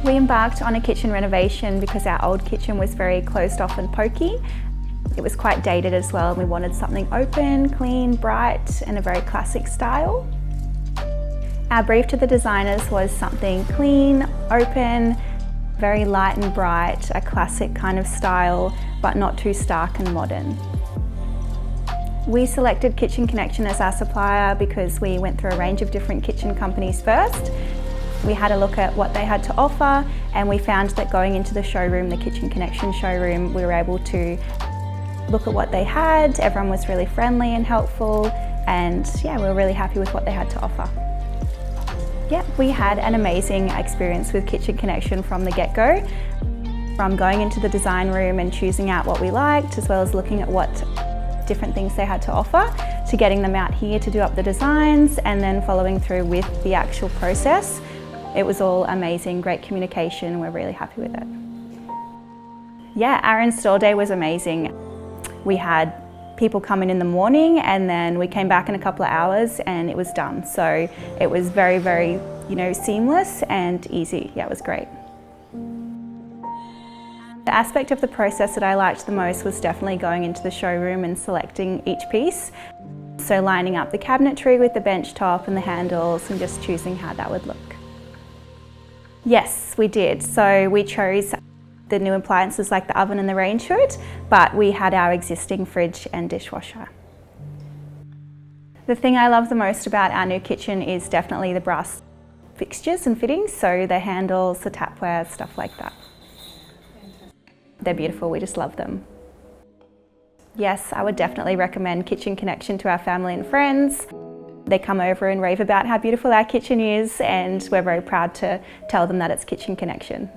We embarked on a kitchen renovation because our old kitchen was very closed off and pokey. It was quite dated as well, and we wanted something open, clean, bright, and a very classic style. Our brief to the designers was something clean, open, very light and bright, a classic kind of style, but not too stark and modern. We selected Kitchen Connection as our supplier because we went through a range of different kitchen companies first. We had a look at what they had to offer, and we found that going into the showroom, the Kitchen Connection showroom, we were able to look at what they had. Everyone was really friendly and helpful, and yeah, we were really happy with what they had to offer. Yeah, we had an amazing experience with Kitchen Connection from the get-go. From going into the design room and choosing out what we liked, as well as looking at what different things they had to offer, to getting them out here to do up the designs, and then following through with the actual process. It was all amazing, great communication, we're really happy with it. Yeah, our install day was amazing. We had people come in the morning, and then we came back in a couple of hours and it was done. So it was very, very, seamless and easy. Yeah, it was great. The aspect of the process that I liked the most was definitely going into the showroom and selecting each piece. So lining up the cabinetry with the bench top and the handles and just choosing how that would look. Yes, we did. So we chose the new appliances like the oven and the range hood, but we had our existing fridge and dishwasher. The thing I love the most about our new kitchen is definitely the brass fixtures and fittings, so the handles, the tapware, stuff like that. They're beautiful, we just love them. Yes, I would definitely recommend Kitchen Connection to our family and friends. They come over and rave about how beautiful our kitchen is, and we're very proud to tell them that it's Kitchen Connection.